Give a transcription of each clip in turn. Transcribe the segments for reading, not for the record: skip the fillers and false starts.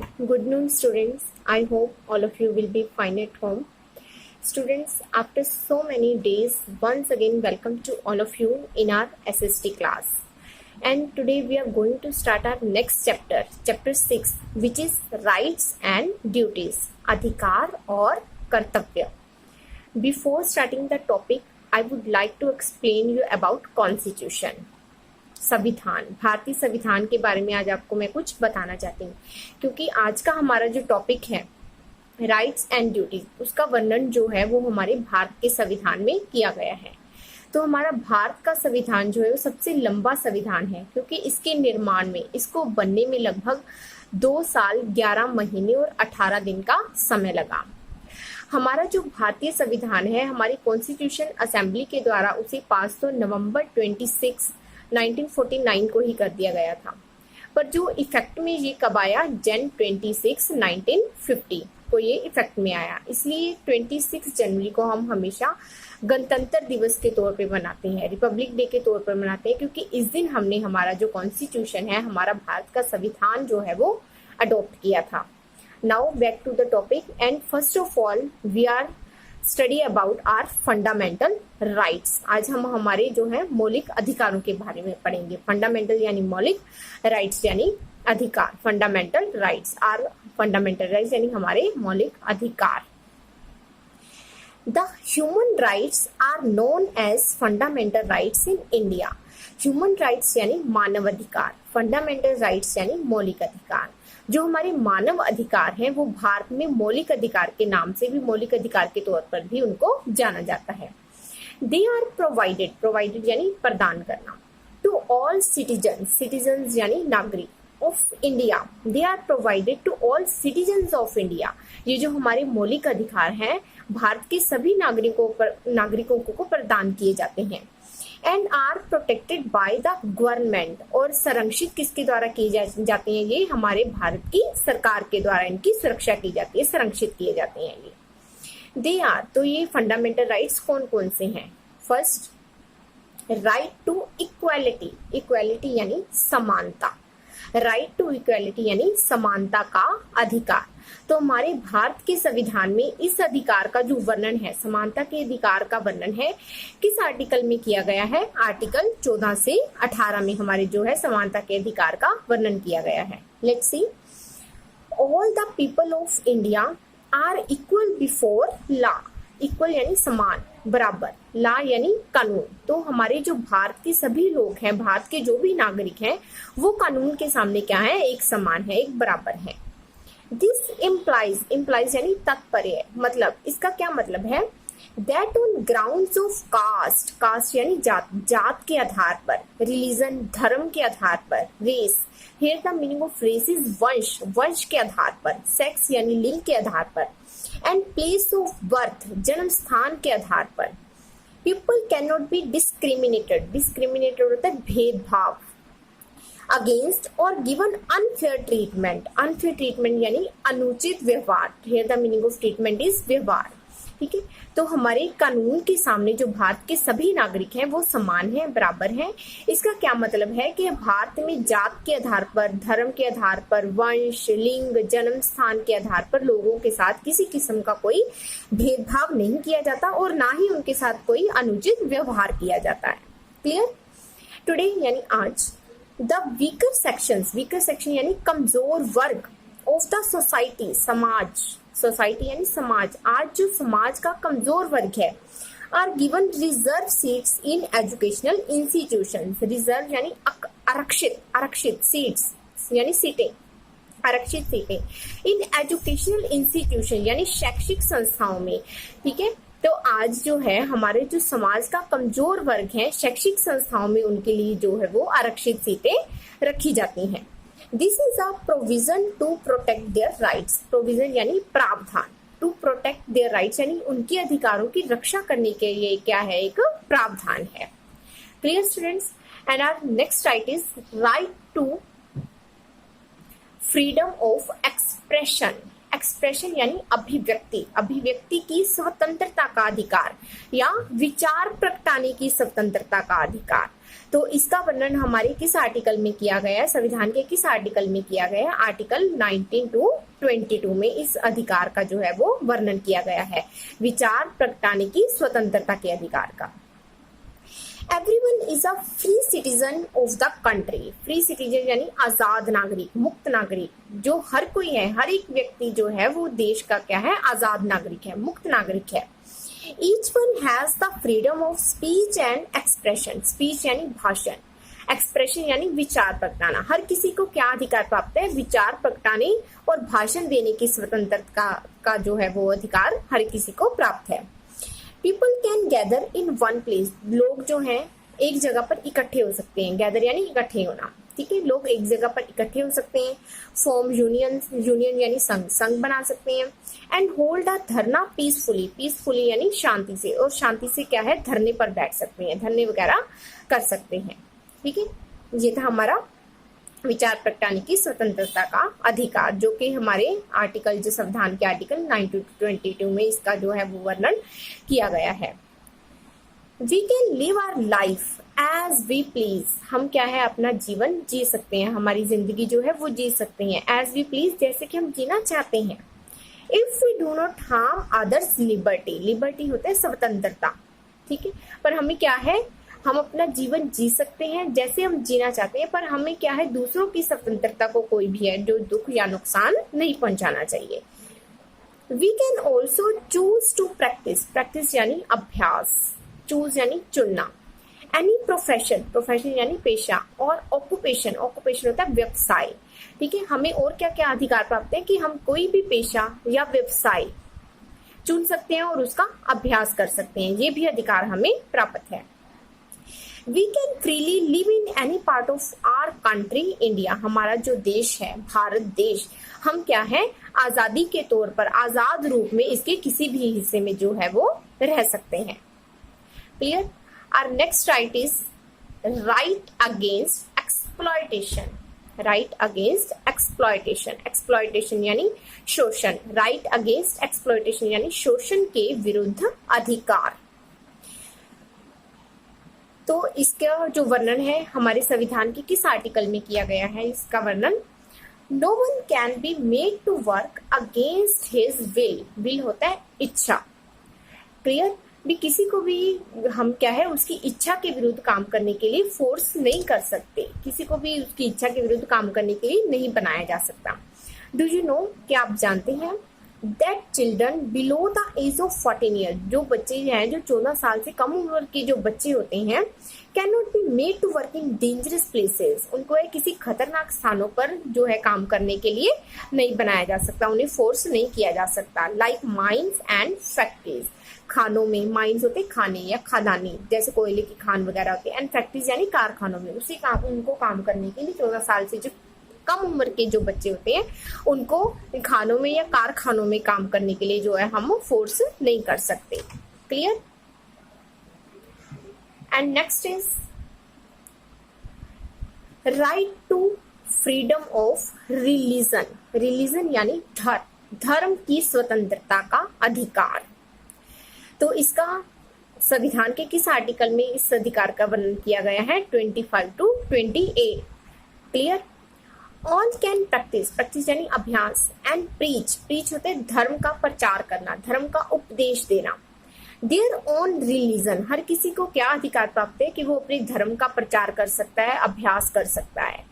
Good noon, students. I hope all of you will be fine at home. Students, after so many days, once again, welcome to all of you in our SST class. And today we are going to start our next chapter, chapter 6, which is rights and duties, अधिकार और कर्तव्य. Before starting the topic, I would like to explain you about Constitution. संविधान, भारतीय संविधान के बारे में आज आपको मैं कुछ बताना चाहती हूँ, क्योंकि आज का हमारा जो टॉपिक है राइट्स एंड ड्यूटीज, उसका वर्णन जो है वो हमारे भारत के संविधान में किया गया है. तो हमारा भारत का संविधान जो है वो सबसे लंबा संविधान है, क्योंकि इसके निर्माण में, इसको बनने में लगभग 2 साल 11 महीने और 18 दिन का समय लगा. हमारा जो भारतीय संविधान है, हमारी कॉन्स्टिट्यूशन असेंबली के द्वारा उसे पास तो नवंबर 26 1949 को ही कर दिया गया था, पर जो इफेक्ट में ये कब आया, जन 26 1950 को ये इफेक्ट में आया. इसलिए 26 जनवरी को हम हमेशा गणतंत्र दिवस के तौर पे मनाते हैं, रिपब्लिक डे के तौर पर मनाते हैं, क्योंकि इस दिन हमने हमारा जो कॉन्स्टिट्यूशन है, हमारा भारत का संविधान जो है वो अडॉप्ट किया था. Now back to the topic, and first of all we are study about our fundamental rights. आज हम हमारे जो है मौलिक अधिकारों के बारे में पढ़ेंगे. फंडामेंटल यानी मौलिक, राइट्स यानी अधिकार. Fundamental rights are fundamental rights यानी हमारे मौलिक अधिकार. The human rights are known as fundamental rights in India. Human rights यानी मानव अधिकार, फंडामेंटल राइट्स यानी मौलिक अधिकार. जो हमारे मानव अधिकार हैं वो भारत में मौलिक अधिकार के नाम से भी, मौलिक अधिकार के तौर पर भी उनको जाना जाता है. दे आर प्रोवाइडेड, प्रोवाइडेड यानी प्रदान करना, टू ऑल सिटीजन्स, सिटीजन्स यानी नागरिक of India. They are provided to all citizens of India. ये जो हमारे मौलिक अधिकार हैं भारत के सभी नागरिकों को प्रदान किए जाते हैं. And are protected by the government, और संरक्षित किसके द्वारा किए जाते हैं, ये हमारे भारत की सरकार के द्वारा इनकी सुरक्षा की जाती है, संरक्षित किए जाते हैं ये. दे आर, तो ये फंडामेंटल राइट्स कौन कौन से हैं. First, right to equality, equality यानी समानता, राइट टू इक्वालिटी यानी समानता का अधिकार. तो हमारे भारत के संविधान में इस अधिकार का जो वर्णन है, समानता के अधिकार का वर्णन है, किस आर्टिकल में किया गया है, आर्टिकल 14 से 18 में हमारे जो है समानता के अधिकार का वर्णन किया गया है. Let's see, all the people of India are equal before law. Equal यानी समान, बराबर, लॉ यानी कानून. तो हमारे जो भारत के सभी लोग हैं, भारत के जो भी नागरिक हैं, वो कानून के सामने क्या है, एक समान है, एक बराबर है. दिस इम्प्लाइज, इम्प्लाइज यानी तात्पर्य, मतलब इसका क्या मतलब है, that on grounds of caste, caste यानी जात, जात के आधार पर, रिलीजन धर्म के आधार पर, race, here the meaning of race is वंश, वंश के आधार पर, सेक्स यानी लिंग के आधार पर, एंड प्लेस ऑफ बर्थ जन्म स्थान के आधार पर, people can not B discriminated, discriminated होता है भेदभाव, अगेंस्ट और given unfair treatment, unfair treatment यानी अनुचित व्यवहार, here the meaning of treatment is व्यवहार. ठीक है, तो हमारे कानून के सामने जो भारत के सभी नागरिक हैं वो समान हैं, बराबर हैं. इसका क्या मतलब है कि भारत में जात के आधार पर, धर्म के आधार पर, वंश, लिंग, जन्म स्थान के आधार पर लोगों के साथ किसी किस्म का कोई भेदभाव नहीं किया जाता, और ना ही उनके साथ कोई अनुचित व्यवहार किया जाता है. क्लियर. टुडे यानी आज, the weaker sections, weaker section यानी कमजोर वर्ग ऑफ द सोसाइटी, समाज, सोसाइटी यानी समाज, आज जो समाज का कमजोर वर्ग है, are given reserve seats in educational institutions. Reserve यानी आरक्षित, आरक्षित सीट्स यानी सीटें, आरक्षित सीटें इन एजुकेशनल इंस्टीट्यूशन यानी शैक्षिक संस्थाओं में. ठीक है, तो आज जो है हमारे जो समाज का कमजोर वर्ग है, शैक्षिक संस्थाओं में उनके लिए जो है वो आरक्षित सीटें रखी जाती हैं. This is a provision to protect their rights. Provision यानी प्रावधान, टू प्रोटेक्ट देयर राइट्स यानी उनके अधिकारों की रक्षा करने के लिए क्या है, एक प्रावधान है. Clear students. And our next right is right to freedom of expression. Expression यानी अभिव्यक्ति, अभिव्यक्ति की स्वतंत्रता का अधिकार या विचार प्रगटाने की स्वतंत्रता का अधिकार. तो इसका वर्णन हमारे किस आर्टिकल में किया गया है, संविधान के किस आर्टिकल में किया गया है, आर्टिकल 19 to 22 में इस अधिकार का जो है वो वर्णन किया गया है, विचार प्रगटाने की स्वतंत्रता के अधिकार का। Everyone is a free citizen of the country. Free citizen यानी आजाद नागरिक, मुक्त नागरिक, जो हर कोई है, हर एक व्यक्ति जो है वो देश का क्या है, आजाद नागरिक है, मुक्त नागरिक है। Each one has the freedom of speech and expression. Speech यानी भाषण, एक्सप्रेशन यानी विचार प्रगटाना। हर किसी को क्या अधिकार प्राप्त है, विचार प्रगटाने और भाषण देने की स्वतंत्रता का जो है वो अधिकार हर किसी को प्राप्त है। People can gather in one place. लोग जो हैं एक जगह पर इकट्ठे हो सकते हैं। गैदर यानी इकट्ठे होना, ठीक है, लोग एक जगह पर इकट्ठे हो सकते हैं। फॉर्म यूनियन, यूनियन यानी संघ, संघ बना सकते हैं। एंड होल्ड अ धरना पीसफुली, पीसफुली यानी शांति से, और शांति से क्या है, धरने पर बैठ सकते हैं, धरने वगैरह कर सकते हैं, ठीक है। ये था हमारा विचार प्रगटाने की स्वतंत्रता का अधिकार, जो कि हमारे आर्टिकल, जो संविधान के आर्टिकल 19 to 22 में इसका जो है वो वर्णन किया गया है। We can live our life as we please. हम क्या है, अपना जीवन जी सकते हैं, हमारी जिंदगी जो है वो जी सकते हैं एज वी प्लीज, जैसे कि हम जीना चाहते हैं। If we do not harm others liberty. Liberty होता है स्वतंत्रता, ठीक है, पर हमें क्या है, हम अपना जीवन जी सकते हैं जैसे हम जीना चाहते हैं, पर हमें क्या है, दूसरों की स्वतंत्रता को कोई भी है जो दुख या नुकसान नहीं पहुंचाना चाहिए। We can also choose to practise. Practice यानी अभ्यास, चूज यानी चुनना। एनी प्रोफेशन, प्रोफेशन यानी पेशा, और ऑक्यूपेशन, ऑक्यूपेशन होता है व्यवसाय, ठीक है। हमें और क्या क्या अधिकार प्राप्त है कि हम कोई भी पेशा या व्यवसाय चुन सकते हैं और उसका अभ्यास कर सकते हैं, ये भी अधिकार हमें प्राप्त है। We can freely live in any part of our country India. हमारा जो देश है, भारत देश, हम क्या है, आजादी के तौर पर, आजाद रूप में इसके किसी भी हिस्से में जो है वो रह सकते हैं। Clear. Our next right is right against exploitation. Right against exploitation, exploitation यानी शोषण, राइट अगेंस्ट एक्सप्लॉयटेशन यानी शोषण के विरुद्ध अधिकार। तो इसका जो वर्णन है हमारे संविधान के किस आर्टिकल में किया गया है, इसका वर्णन, no one can be made to work against his will. Will होता है इच्छा, क्लियर, भी किसी को भी हम क्या है, उसकी इच्छा के विरुद्ध काम करने के लिए फोर्स नहीं कर सकते, किसी को भी उसकी इच्छा के विरुद्ध काम करने के लिए नहीं बनाया जा सकता। डू यू नो, क्या आप जानते हैं, that children below the age of 14 year, जो बच्चे हैं, जो 14 साल से कम उम्र के जो बच्चे होते हैं, can not be made to work in dangerous places. उनको है किसी खतरनाक स्थानों पर जो है काम करने के लिए नहीं बनाया जा सकता, उन्हें फोर्स नहीं किया जा सकता। लाइक माइंस एंड फैक्ट्रीज, खानों में, माइंस होते खाने या खदानी, जैसे कोयले की खान वगैरह होते हैं, एंड फैक्ट्रीज यानी कारखानों में, उसी काम, उनको काम करने के लिए 14 साल से जो कम उम्र के जो बच्चे होते हैं उनको खानों में या कारखानों में काम करने के लिए जो है हम फोर्स नहीं कर सकते। Clear. And next is right to freedom of religion. Religion यानी धर्म की स्वतंत्रता का अधिकार। तो इसका संविधान के किस आर्टिकल में इस अधिकार का वर्णन किया गया है, 25 to 28। Clear. All can practice, practice यानी अभ्यास, एंड प्रीच, प्रीच होते हैं धर्म का प्रचार करना, धर्म का उपदेश देना। देयर ओन रिलीजन, हर किसी को क्या अधिकार प्राप्त है कि वो अपने धर्म का प्रचार कर सकता है, अभ्यास कर सकता है,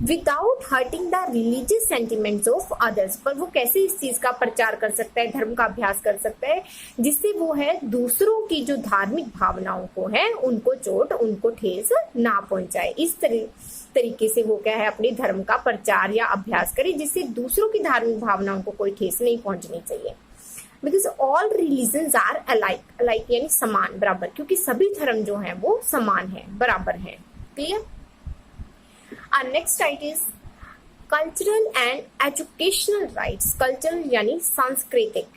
without hurting the religious sentiments of others. पर वो कैसे इस चीज का प्रचार कर सकता है, धर्म का अभ्यास कर सकता है, जिससे वो है दूसरों की जो धार्मिक भावनाओं को है उनको चोट, उनको ठेस ना पहुंचाए। इस तरीके से वो क्या है, अपने धर्म का प्रचार या अभ्यास करे जिससे दूसरों की धार्मिक भावनाओं को कोई ठेस नहीं पहुंचनी चाहिए। Because all religions are alike, alike यानी समान, बराबर, क्योंकि सभी धर्म जो है वो समान है, बराबर है। Clear. Our next right is cultural and educational rights. Cultural यानी सांस्कृतिक,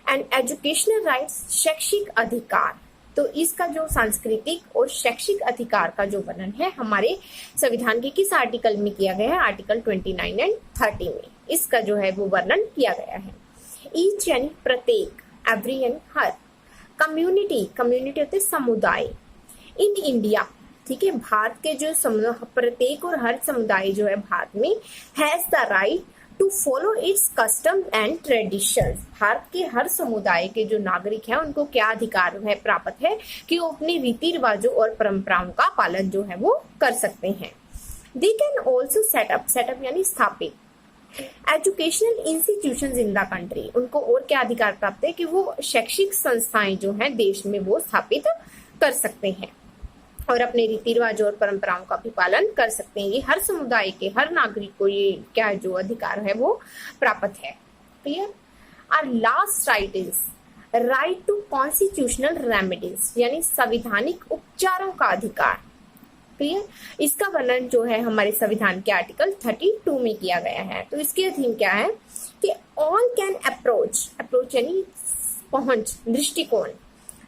एंड एजुकेशनल राइट्स शैक्षिक अधिकार। तो इसका जो सांस्कृतिक और शैक्षिक अधिकार का जो वर्णन है हमारे संविधान के किस आर्टिकल में किया गया है, आर्टिकल 29 एंड 30 में इसका जो है वो वर्णन किया गया है। ईच यानी प्रत्येक, एवरी यानी हर, कम्युनिटी, कम्युनिटी होते समुदाय, इन इंडिया, ठीक है, भारत के जो प्रत्येक और हर समुदाय जो है भारत में has the right to follow its custom and traditions. Bharat के हर समुदाय के जो नागरिक हैं उनको क्या अधिकार है प्राप्त है कि वो अपने रीति रिवाजों और परंपराओं का पालन जो है वो कर सकते हैं। दे कैन ऑल्सो सेटअप यानी स्थापित educational institutions in the country. उनको और क्या अधिकार प्राप्त है कि वो शैक्षिक संस्थाएं जो हैं देश में वो स्थापित कर सकते हैं और अपने रीति रिवाजों और परंपराओं का भी पालन कर सकते हैं। ये हर समुदाय के हर नागरिक को ये क्या जो अधिकार है वो प्राप्त है। क्लियर। और last right is right to constitutional remedies यानी संवैधानिक उपचारों का अधिकार। क्लियर। इसका वर्णन जो है हमारे संविधान के आर्टिकल 32 में किया गया है। तो इसके अधीन क्या है कि ऑल कैन अप्रोच यानी पहुंच, दृष्टिकोण,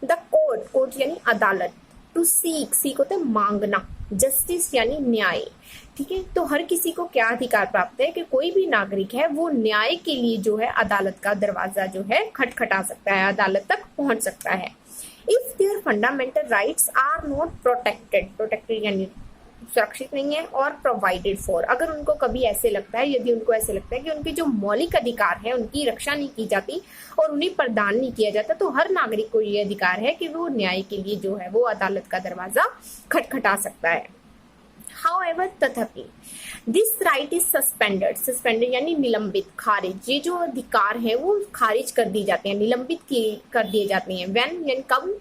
द कोर्ट यानी अदालत, टू सीक होता है मांगना, जस्टिस यानी न्याय। ठीक है, तो हर किसी को क्या अधिकार प्राप्त है कि कोई भी नागरिक है वो न्याय के लिए जो है अदालत का दरवाजा जो है खटखटा सकता है, अदालत तक पहुंच सकता है। If there fundamental rights are not protected यानी सुरक्षित नहीं है, और प्रोवाइडेड फॉर, अगर उनको कभी ऐसे लगता है, यदि उनको ऐसे लगता है कि उनके जो मौलिक अधिकार है उनकी रक्षा नहीं की जाती और उन्हें प्रदान नहीं किया जाता, तो हर नागरिक को ये अधिकार है कि वो न्याय के लिए जो है वो अदालत का दरवाजा खटखटा सकता है। However, तथापि दिस राइट इज सस्पेंडेड यानी निलंबित, खारिज। ये जो अधिकार है वो खारिज कर दी जाते हैं, निलंबित कर दिए जाते हैं। व्हेन यानी कब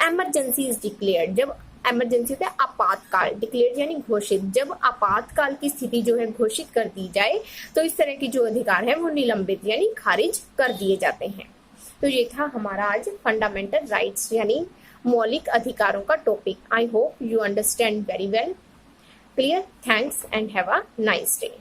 इमरजेंसी इज डिक्लेयर्ड, जब इमरजेंसी होता है आपातकाल, डिक्लेयर्ड यानी घोषित, जब आपातकाल की स्थिति जो है घोषित कर दी जाए तो इस तरह के जो अधिकार है वो निलंबित यानी खारिज कर दिए जाते हैं। तो ये था हमारा आज फंडामेंटल राइट्स यानी मौलिक अधिकारों का topic. I hope you understand very well. Clear? Thanks and have a nice day.